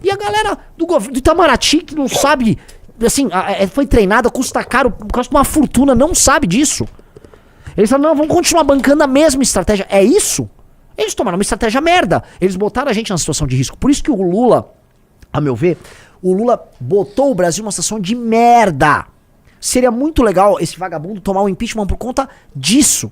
E a galera do governo do Itamaraty, que não sabe, assim, foi treinada, custa caro, custa uma fortuna, não sabe disso. Eles falaram, não, vamos continuar bancando a mesma estratégia. É isso? Eles tomaram uma estratégia merda. Eles botaram a gente na situação de risco. Por isso que o Lula, a meu ver, o Lula botou o Brasil numa situação de merda. Seria muito legal esse vagabundo tomar o impeachment por conta disso.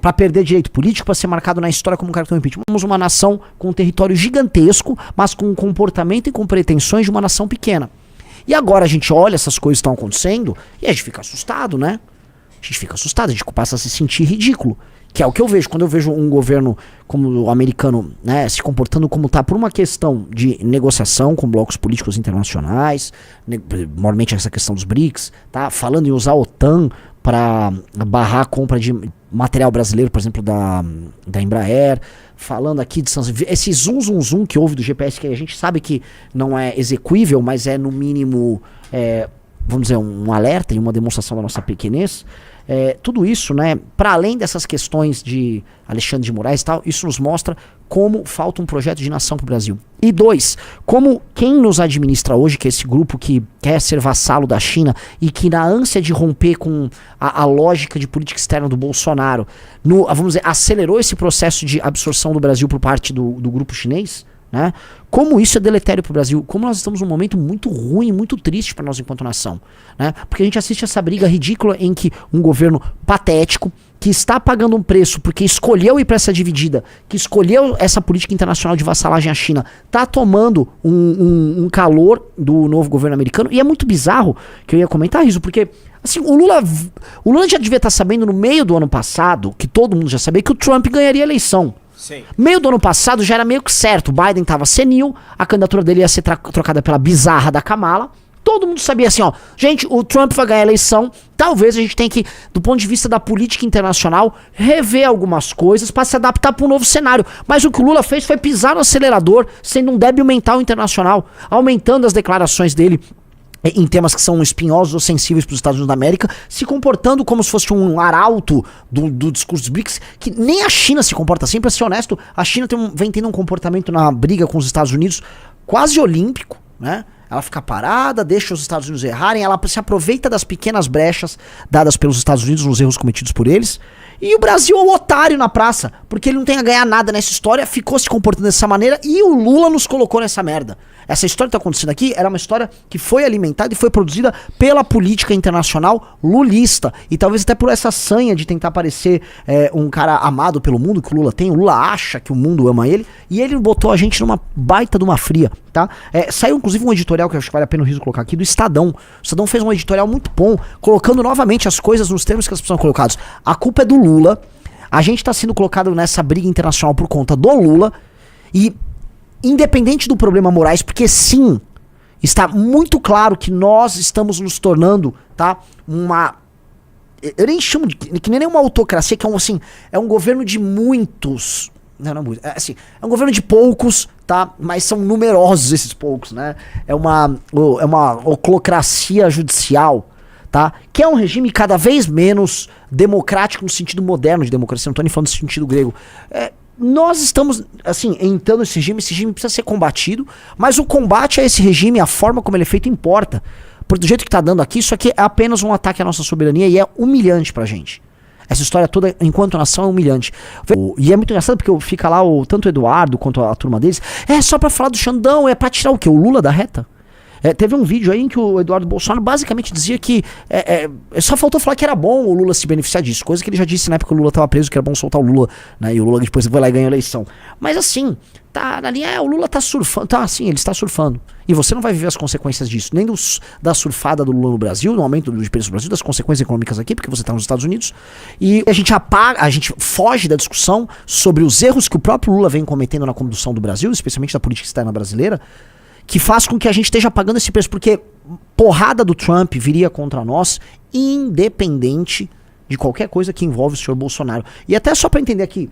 Pra perder direito político, pra ser marcado na história como um cara que tem um impeachment. Somos uma nação com um território gigantesco, mas com um comportamento e com pretensões de uma nação pequena. E agora a gente olha essas coisas que estão acontecendo e a gente fica assustado, né? A gente fica assustado, a gente passa a se sentir ridículo. Que é o que eu vejo, quando eu vejo um governo como o americano, né, se comportando como tá por uma questão de negociação com blocos políticos internacionais, normalmente essa questão dos BRICS, tá? Falando em usar a OTAN para barrar a compra de material brasileiro, por exemplo, da Embraer, falando aqui de esse zoom que houve do GPS, que a gente sabe que não é execuível, mas é no mínimo, vamos dizer, um alerta e uma demonstração da nossa pequenez. Tudo isso, né, para além dessas questões de Alexandre de Moraes e tal, isso nos mostra como falta um projeto de nação pro Brasil. E 2, como quem nos administra hoje, que é esse grupo que quer ser vassalo da China e que na ânsia de romper com a lógica de política externa do Bolsonaro, vamos dizer, acelerou esse processo de absorção do Brasil por parte do grupo chinês, né? Como isso é deletério para o Brasil, como nós estamos num momento muito ruim, muito triste para nós enquanto nação, né? Porque a gente assiste essa briga ridícula em que um governo patético, que está pagando um preço porque escolheu ir para essa dividida, que escolheu essa política internacional de vassalagem à China, está tomando um calor do novo governo americano. E é muito bizarro, que eu ia comentar isso, porque assim, o Lula já devia estar sabendo no meio do ano passado, que todo mundo já sabia, que o Trump ganharia a eleição. Sim. Meio do ano passado já era meio que certo. O Biden estava senil, a candidatura dele ia ser trocada pela bizarra da Kamala. Todo mundo sabia assim, ó, gente, o Trump vai ganhar a eleição, talvez a gente tenha que, do ponto de vista da política internacional, rever algumas coisas para se adaptar para um novo cenário. Mas o que o Lula fez foi pisar no acelerador, sendo um débil mental internacional, aumentando as declarações dele em temas que são espinhosos ou sensíveis para os Estados Unidos da América, se comportando como se fosse um arauto do discurso dos BRICS, que nem a China se comporta assim. Para ser honesto, a China vem tendo um comportamento na briga com os Estados Unidos quase olímpico, né? Ela fica parada, deixa os Estados Unidos errarem, ela se aproveita das pequenas brechas dadas pelos Estados Unidos nos erros cometidos por eles. E o Brasil é um otário na praça, porque ele não tem a ganhar nada nessa história, ficou se comportando dessa maneira e o Lula nos colocou nessa merda. Essa história que tá acontecendo aqui era uma história que foi alimentada e foi produzida pela política internacional lulista. E talvez até por essa sanha de tentar parecer um cara amado pelo mundo, que o Lula tem. O Lula acha que o mundo ama ele. E ele botou a gente numa baita de uma fria, tá? Saiu inclusive um editorial que eu acho que vale a pena o riso colocar aqui, do Estadão. O Estadão fez um editorial muito bom, colocando novamente as coisas nos termos que elas precisam colocados. A culpa é do Lula. A gente tá sendo colocado nessa briga internacional por conta do Lula. E independente do problema Moraes, porque sim, está muito claro que nós estamos nos tornando, tá, eu nem chamo de, que nem uma autocracia, que é um governo de muitos, é um governo de poucos, tá, mas são numerosos esses poucos, né, é uma oclocracia judicial, tá, que é um regime cada vez menos democrático no sentido moderno de democracia, não tô nem falando no sentido grego, nós estamos, assim, entrando nesse regime precisa ser combatido, mas o combate a esse regime, a forma como ele é feito, importa. Porque do jeito que tá dando aqui, isso aqui é apenas um ataque à nossa soberania e é humilhante pra gente. Essa história toda, enquanto nação, é humilhante. E é muito engraçado porque fica lá tanto o Eduardo quanto a turma deles, só pra falar do Xandão, é pra tirar o quê? O Lula da reta? Teve um vídeo aí em que o Eduardo Bolsonaro basicamente dizia que só faltou falar que era bom o Lula se beneficiar disso, coisa que ele já disse na época que o Lula estava preso, que era bom soltar o Lula, né, e o Lula depois foi lá e ganhou a eleição. Mas assim, tá na linha, o Lula tá surfando, tá assim, ele está surfando, e você não vai viver as consequências disso, nem da surfada do Lula no Brasil, no aumento dos preços no Brasil, das consequências econômicas aqui, porque você tá nos Estados Unidos, e a gente foge da discussão sobre os erros que o próprio Lula vem cometendo na condução do Brasil, especialmente da política externa brasileira, que faz com que a gente esteja pagando esse preço, porque porrada do Trump viria contra nós, independente de qualquer coisa que envolve o senhor Bolsonaro. E até só pra entender aqui,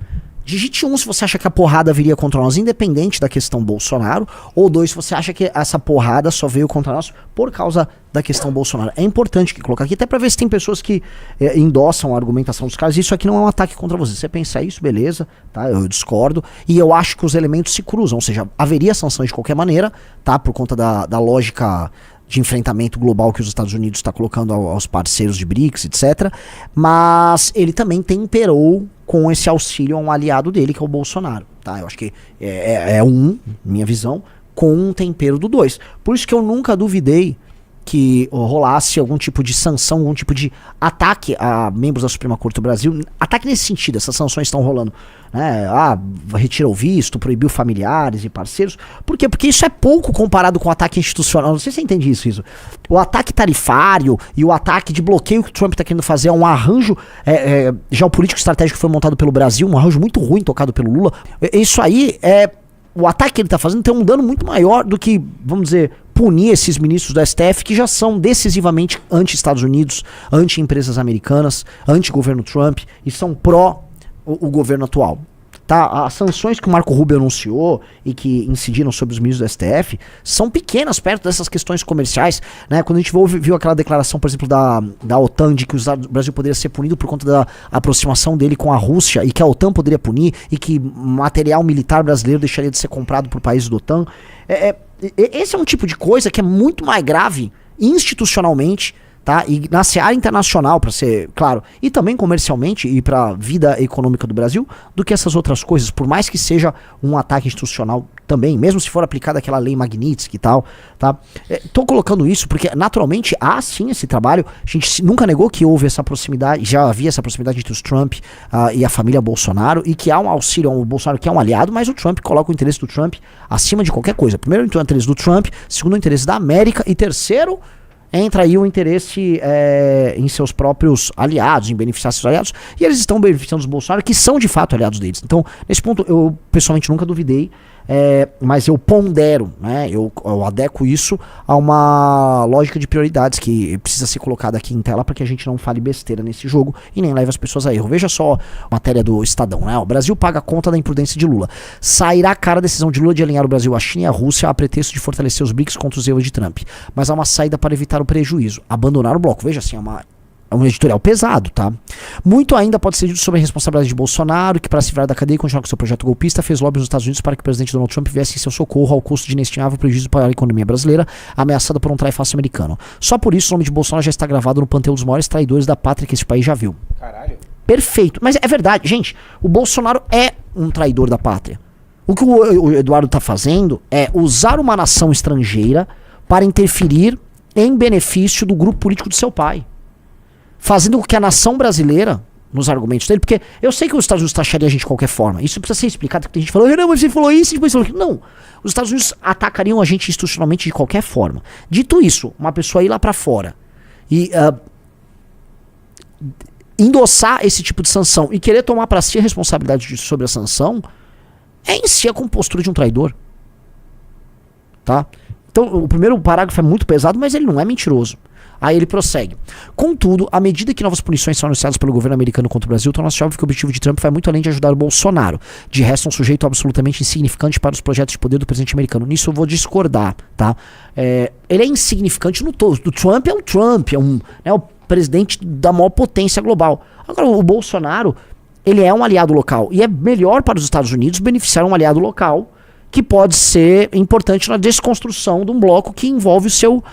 Digite 1 se você acha que a porrada viria contra nós, independente da questão Bolsonaro. Ou 2 se você acha que essa porrada só veio contra nós por causa da questão Bolsonaro. É importante colocar aqui, até pra ver se tem pessoas que endossam a argumentação dos caras. Isso aqui não é um ataque contra você. Você pensa isso, beleza, tá? Eu discordo. E eu acho que os elementos se cruzam. Ou seja, haveria sanção de qualquer maneira, tá? Por conta da lógica de enfrentamento global que os Estados Unidos está colocando aos parceiros de BRICS, etc. Mas ele também temperou com esse auxílio a um aliado dele, que é o Bolsonaro. Tá? Eu acho que minha visão, com um tempero do 2. Por isso que eu nunca duvidei que rolasse algum tipo de sanção, algum tipo de ataque a membros da Suprema Corte do Brasil. Ataque nesse sentido, essas sanções estão rolando. Né? Retira o visto, proibiu familiares e parceiros. Por quê? Porque isso é pouco comparado com o ataque institucional. Não sei se você entende isso. O ataque tarifário e o ataque de bloqueio que o Trump está querendo fazer é um arranjo geopolítico estratégico que foi montado pelo Brasil, um arranjo muito ruim tocado pelo Lula. Isso aí o ataque que ele está fazendo tem um dano muito maior do que, vamos dizer, punir esses ministros do STF que já são decisivamente anti-Estados Unidos, anti-empresas americanas, anti-governo Trump e são pró o governo atual. Tá? As sanções que o Marco Rubio anunciou e que incidiram sobre os ministros do STF são pequenas perto dessas questões comerciais. Né? Quando a gente viu aquela declaração, por exemplo, da OTAN de que o Brasil poderia ser punido por conta da aproximação dele com a Rússia e que a OTAN poderia punir e que material militar brasileiro deixaria de ser comprado por países da OTAN. Esse é um tipo de coisa que é muito mais grave institucionalmente, tá? E na seara internacional, para ser claro, e também comercialmente e para a vida econômica do Brasil, do que essas outras coisas, por mais que seja um ataque institucional também, mesmo se for aplicada aquela lei Magnitsky e tal, tá? Tô colocando isso porque naturalmente há sim esse trabalho, a gente nunca negou que houve essa proximidade, já havia essa proximidade entre os Trump e a família Bolsonaro, e que há um auxílio ao Bolsonaro que é um aliado, mas o Trump coloca o interesse do Trump acima de qualquer coisa. Primeiro, o interesse do Trump, segundo, o interesse da América, e terceiro, entra aí o interesse em seus próprios aliados, em beneficiar seus aliados, e eles estão beneficiando os Bolsonaro, que são de fato aliados deles. Então, nesse ponto, eu pessoalmente nunca duvidei, mas eu pondero, né, eu adequo isso a uma lógica de prioridades que precisa ser colocada aqui em tela para que a gente não fale besteira nesse jogo e nem leve as pessoas a erro. Veja só a matéria do Estadão, né? O Brasil paga a conta da imprudência de Lula. Sairá cara a decisão de Lula de alinhar o Brasil à China e à Rússia a pretexto de fortalecer os BRICS contra os erros de Trump. Mas há uma saída para evitar o prejuízo. Abandonar o bloco. Veja assim, é um editorial pesado, tá? Muito ainda pode ser dito sobre a responsabilidade de Bolsonaro, que para se livrar da cadeia e continuar com seu projeto golpista, fez lobby nos Estados Unidos para que o presidente Donald Trump viesse em seu socorro ao custo de inestimável prejuízo para a economia brasileira, ameaçada por um trai-face americano. Só por isso o nome de Bolsonaro já está gravado no panteão dos maiores traidores da pátria que esse país já viu. Caralho. Perfeito. Mas é verdade, gente, o Bolsonaro é um traidor da pátria. O que o Eduardo tá fazendo é usar uma nação estrangeira para interferir em benefício do grupo político do seu pai. Fazendo com que a nação brasileira, nos argumentos dele, porque eu sei que os Estados Unidos taxariam a gente de qualquer forma, isso precisa ser explicado, porque tem gente que falou, não, mas você falou isso, depois falou aquilo. Não, os Estados Unidos atacariam a gente institucionalmente de qualquer forma. Dito isso, uma pessoa ir lá pra fora e endossar esse tipo de sanção e querer tomar pra si a responsabilidade sobre a sanção, é em si a compostura de um traidor. Tá? Então, o primeiro parágrafo é muito pesado, mas ele não é mentiroso. Aí ele prossegue. Contudo, à medida que novas punições são anunciadas pelo governo americano contra o Brasil, torna-se óbvio que o objetivo de Trump vai muito além de ajudar o Bolsonaro. De resto, um sujeito absolutamente insignificante para os projetos de poder do presidente americano. Nisso eu vou discordar, tá? Ele é insignificante no todo. O Trump é o Trump, é o presidente da maior potência global. Agora, o Bolsonaro, ele é um aliado local. E é melhor para os Estados Unidos beneficiar um aliado local que pode ser importante na desconstrução de um bloco que envolve o seu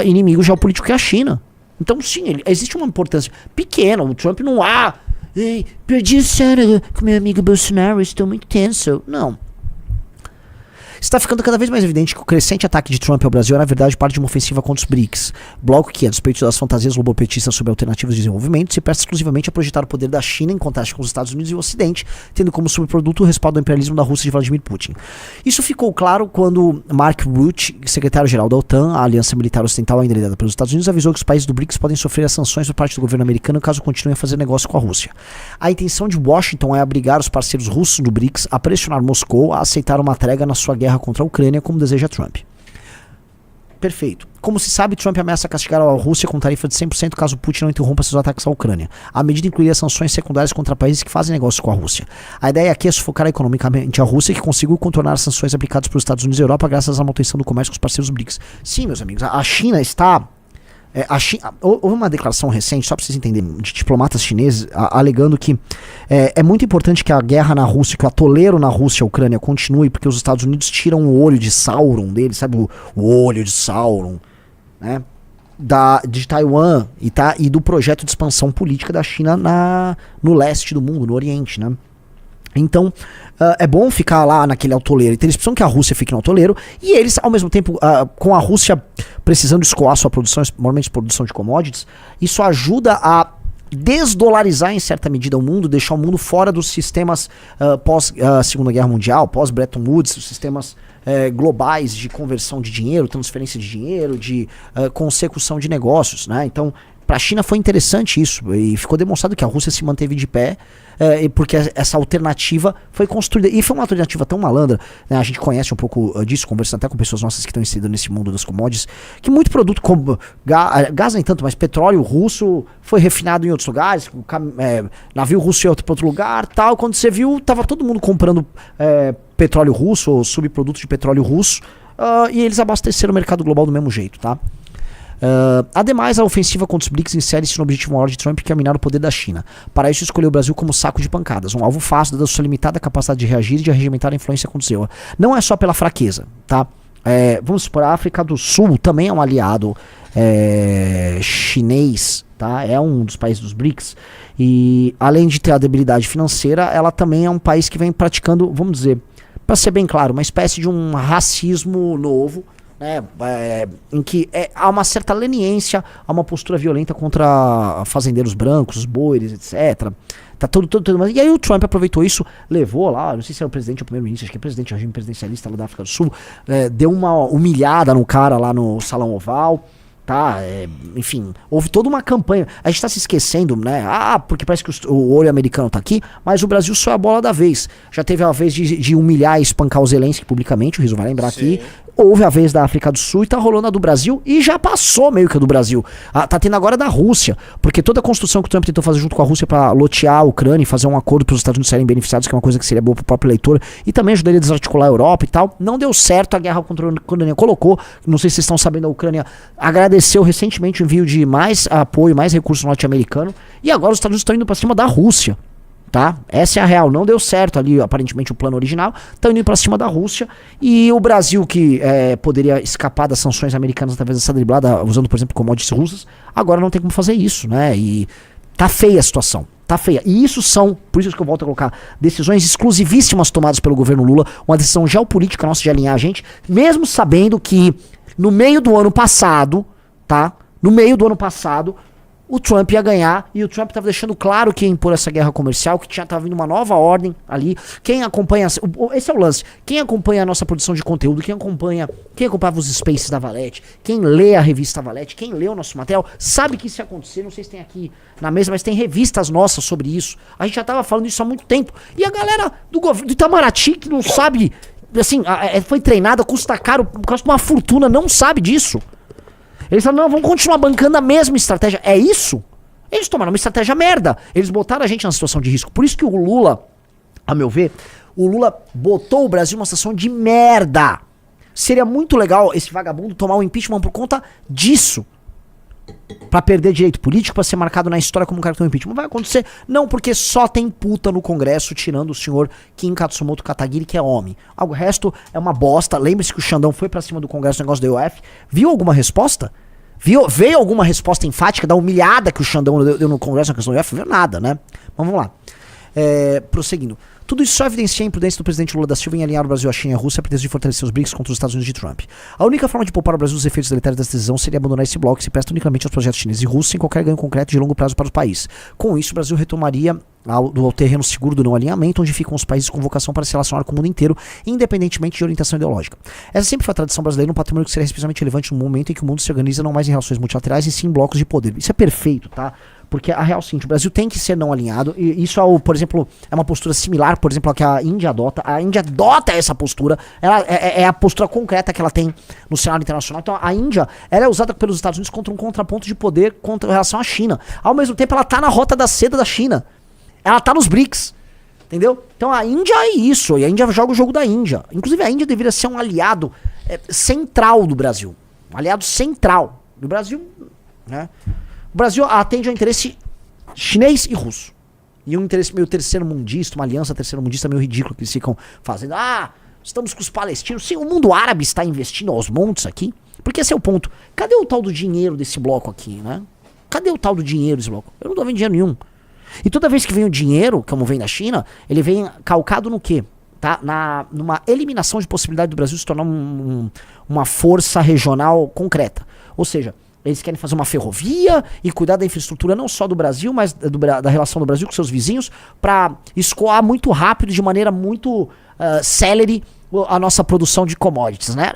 inimigo geopolítico, que é a China. Então, sim, existe uma importância pequena. O Trump não perdi a cena com meu amigo Bolsonaro, estou muito tenso. Não. Está ficando cada vez mais evidente que o crescente ataque de Trump ao Brasil é, na verdade, parte de uma ofensiva contra os BRICS, bloco que, a despeito das fantasias globopetistas sobre alternativas de desenvolvimento, se presta exclusivamente a projetar o poder da China em contraste com os Estados Unidos e o Ocidente, tendo como subproduto o respaldo ao imperialismo da Rússia de Vladimir Putin. Isso ficou claro quando Mark Rutte, secretário-geral da OTAN, a aliança militar ocidental ainda liderada pelos Estados Unidos, avisou que os países do BRICS podem sofrer as sanções por parte do governo americano caso continuem a fazer negócio com a Rússia. A intenção de Washington é obrigar os parceiros russos do BRICS a pressionar Moscou a aceitar uma trégua na sua guerra contra a Ucrânia, como deseja Trump. Perfeito. Como se sabe, Trump ameaça castigar a Rússia com tarifa de 100% caso Putin não interrompa seus ataques à Ucrânia. A medida incluiria sanções secundárias contra países que fazem negócios com a Rússia. A ideia aqui é sufocar economicamente a Rússia, que conseguiu contornar as sanções aplicadas pelos Estados Unidos e Europa graças à manutenção do comércio com os parceiros BRICS. Sim, meus amigos, a China está... houve uma declaração recente, só para vocês entenderem, de diplomatas chineses alegando que é muito importante que a guerra na Rússia, que o atoleiro na Rússia e a Ucrânia continue, porque os Estados Unidos tiram o olho de Sauron dele, sabe o olho de Sauron, né? De Taiwan e do projeto de expansão política da China no leste do mundo, no Oriente, né? Então, é bom ficar lá naquele atoleiro. Então, eles precisam que a Rússia fique no atoleiro. E eles, ao mesmo tempo, com a Rússia precisando escoar sua produção, normalmente produção de commodities, isso ajuda a desdolarizar em certa medida o mundo, deixar o mundo fora dos sistemas pós Segunda Guerra Mundial, pós Bretton Woods, os sistemas globais de conversão de dinheiro, transferência de dinheiro, de consecução de negócios, né? Então, para a China foi interessante isso, e ficou demonstrado que a Rússia se manteve de pé, porque essa alternativa foi construída, e foi uma alternativa tão malandra, né? A gente conhece um pouco disso, conversando até com pessoas nossas que estão inseridas nesse mundo das commodities, que muito produto como gás nem tanto, mas petróleo russo foi refinado em outros lugares, navio russo em outro lugar, tal. Quando você viu, tava todo mundo comprando petróleo russo ou subprodutos de petróleo russo, e eles abasteceram o mercado global do mesmo jeito, tá? Ademais, a ofensiva contra os BRICS insere-se no objetivo maior de Trump, que é minar o poder da China. Para isso, escolheu o Brasil como saco de pancadas, um alvo fácil da sua limitada capacidade de reagir e de arregimentar a influência contra o seu. Não é só pela fraqueza, tá? Vamos supor, a África do Sul também é um aliado chinês, tá? É um dos países dos BRICS, e além de ter a debilidade financeira, ela também é um país que vem praticando, vamos dizer, para ser bem claro, uma espécie de um racismo novo, em que há uma certa leniência, há uma postura violenta contra fazendeiros brancos, os boeres, etc. Tá tudo. E aí o Trump aproveitou isso, levou lá, não sei se é o presidente ou o primeiro-ministro, acho que é presidente, o regime presidencialista lá da África do Sul, deu uma humilhada no cara lá no Salão Oval, tá? Enfim, houve toda uma campanha. A gente tá se esquecendo, né? Porque parece que o olho americano tá aqui, mas o Brasil só é a bola da vez. Já teve a vez de humilhar e espancar o Zelensky publicamente, o Rizzo vai lembrar. Sim. Aqui. Houve a vez da África do Sul e tá rolando a do Brasil, e já passou meio que a do Brasil. Tá tendo agora da Rússia, porque toda a construção que o Trump tentou fazer junto com a Rússia pra lotear a Ucrânia e fazer um acordo para os Estados Unidos serem beneficiados, que é uma coisa que seria boa pro próprio eleitor, e também ajudaria a desarticular a Europa e tal, não deu certo. A guerra contra a Ucrânia colocou, não sei se vocês estão sabendo, a Ucrânia agradeceu recentemente o envio de mais apoio, mais recursos norte-americano, e agora os Estados Unidos estão indo pra cima da Rússia. Tá? Essa é a real, não deu certo ali aparentemente o plano original, estão indo pra cima da Rússia, e o Brasil, que poderia escapar das sanções americanas através dessa driblada, usando por exemplo commodities russas, agora não tem como fazer isso, né? E tá feia a situação, tá feia, e isso são, por isso que eu volto a colocar, decisões exclusivíssimas tomadas pelo governo Lula, uma decisão geopolítica nossa de alinhar a gente, mesmo sabendo que no meio do ano passado, tá? No meio do ano passado, o Trump ia ganhar, e o Trump estava deixando claro que ia impor essa guerra comercial, que estava vindo uma nova ordem ali. Quem acompanha, esse é o lance, quem acompanha a nossa produção de conteúdo, quem acompanhava os Spaces da Valete, quem lê a revista Valete, quem lê o nosso material, sabe que isso ia acontecer. Não sei se tem aqui na mesa, mas tem revistas nossas sobre isso. A gente já estava falando isso há muito tempo, e a galera do governo do Itamaraty, que não sabe, assim, foi treinada, custa caro, custa uma fortuna, não sabe disso. Eles falaram, não, vamos continuar bancando a mesma estratégia. É isso? Eles tomaram uma estratégia merda. Eles botaram a gente na situação de risco. Por isso que o Lula, a meu ver, o Lula botou o Brasil numa situação de merda. Seria muito legal esse vagabundo tomar o impeachment por conta disso. Pra perder direito político, pra ser marcado na história como um cara que tem um impeachment. Não vai acontecer, não, porque só tem puta no Congresso, tirando o senhor Kim Katsumoto Katagiri, que é homem. O resto é uma bosta. Lembre-se que o Xandão foi pra cima do Congresso no negócio da IOF. Viu alguma resposta? Veio alguma resposta enfática da humilhada que o Xandão deu no Congresso na questão da IOF? Não viu nada, né? Mas vamos lá. Prosseguindo. Tudo isso só evidencia a imprudência do presidente Lula da Silva em alinhar o Brasil à China e à Rússia a pretexto de fortalecer os BRICS contra os Estados Unidos de Trump. A única forma de poupar o Brasil dos efeitos deletérios dessa decisão seria abandonar esse bloco que se presta unicamente aos projetos chineses e russos sem qualquer ganho concreto de longo prazo para o país. Com isso, o Brasil retomaria do terreno seguro do não alinhamento, onde ficam os países com vocação para se relacionar com o mundo inteiro, independentemente de orientação ideológica. Essa sempre foi a tradição brasileira, um patrimônio que seria especialmente relevante no momento em que o mundo se organiza não mais em relações multilaterais, e sim em blocos de poder. Isso é perfeito, tá? Porque a real é o seguinte, o Brasil tem que ser não alinhado, e isso, por exemplo, é uma postura similar, por exemplo, a que a Índia adota. A Índia adota essa postura, ela é a postura concreta que ela tem no cenário internacional. Então a Índia, ela é usada pelos Estados Unidos contra um contraponto de poder contra relação à China. Ao mesmo tempo, ela tá na rota da seda da China. Ela tá nos BRICS, entendeu? Então a Índia é isso, e a Índia joga o jogo da Índia. Inclusive a Índia deveria ser um aliado central do Brasil. Um aliado central do Brasil, né? O Brasil atende ao interesse chinês e russo. E um interesse meio terceiro-mundista, uma aliança terceiro-mundista meio ridícula que eles ficam fazendo. Estamos com os palestinos. Sim, o mundo árabe está investindo aos montes aqui. Porque esse é o ponto. Cadê o tal do dinheiro desse bloco aqui, né? Cadê o tal do dinheiro desse bloco? Eu não tô vendo dinheiro nenhum. E toda vez que vem o dinheiro, como vem da China, ele vem calcado no quê? Tá? Numa eliminação de possibilidade do Brasil se tornar uma força regional concreta. Ou seja, eles querem fazer uma ferrovia e cuidar da infraestrutura não só do Brasil, mas da relação do Brasil com seus vizinhos, para escoar muito rápido, de maneira muito célere, a nossa produção de commodities, né?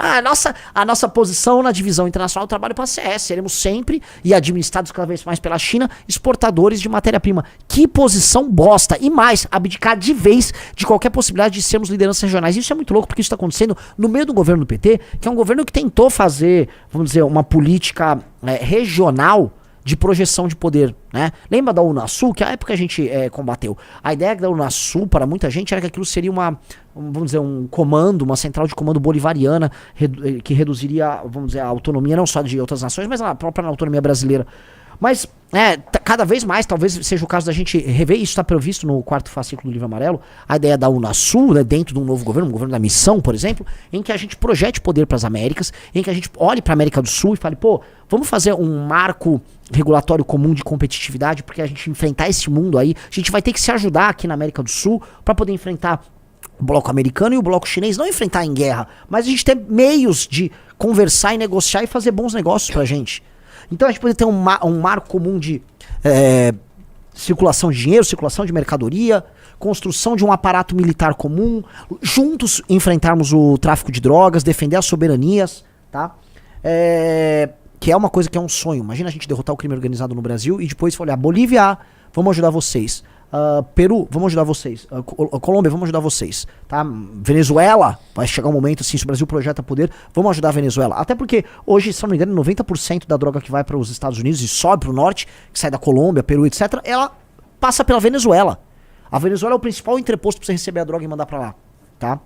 A nossa posição na divisão internacional do trabalho para a CS. Seremos sempre, e administrados cada vez mais pela China, exportadores de matéria-prima. Que posição bosta! E mais, abdicar de vez de qualquer possibilidade de sermos lideranças regionais. Isso é muito louco, porque isso está acontecendo no meio do governo do PT, que é um governo que tentou fazer, vamos dizer, uma política regional de projeção de poder, né? Lembra da Unasul, que a época a gente combateu? A ideia da Unasul, para muita gente, era que aquilo seria vamos dizer, um comando, uma central de comando bolivariana, que reduziria, vamos dizer, a autonomia não só de outras nações, mas a própria autonomia brasileira. Mas, cada vez mais, talvez seja o caso da gente rever, isso está previsto no 4º fascículo do Livro Amarelo, a ideia da Unasul, né, dentro de um novo governo, um governo da missão, por exemplo, em que a gente projete poder para as Américas, em que a gente olhe para a América do Sul e fale, vamos fazer um marco regulatório comum de competitividade, porque a gente enfrentar esse mundo aí, a gente vai ter que se ajudar aqui na América do Sul para poder enfrentar o bloco americano e o bloco chinês, não enfrentar em guerra, mas a gente ter meios de conversar e negociar e fazer bons negócios pra gente. Então a gente pode ter um marco comum de circulação de dinheiro, circulação de mercadoria, construção de um aparato militar comum, juntos enfrentarmos o tráfico de drogas, defender as soberanias, tá? Que é uma coisa que é um sonho. Imagina a gente derrotar o crime organizado no Brasil e depois olhar, Bolívia, vamos ajudar vocês. Peru, vamos ajudar vocês. Colômbia, vamos ajudar vocês, tá? Venezuela, vai chegar um momento assim, se o Brasil projeta poder, vamos ajudar a Venezuela. Até porque hoje, se não me engano, 90% da droga que vai para os Estados Unidos e sobe para o norte, que sai da Colômbia, Peru, etc., ela passa pela Venezuela. A Venezuela é o principal entreposto para você receber a droga e mandar para lá, tá?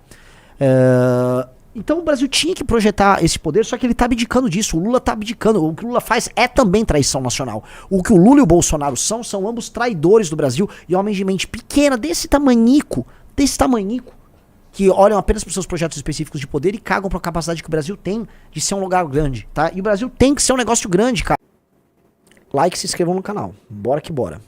Então o Brasil tinha que projetar esse poder, só que ele tá abdicando disso. O Lula tá abdicando. O que o Lula faz é também traição nacional. O que o Lula e o Bolsonaro são ambos traidores do Brasil e homens de mente pequena, desse tamanhico, que olham apenas para os seus projetos específicos de poder e cagam para a capacidade que o Brasil tem de ser um lugar grande, tá? E o Brasil tem que ser um negócio grande, cara. Like e se inscrevam no canal. Bora que bora.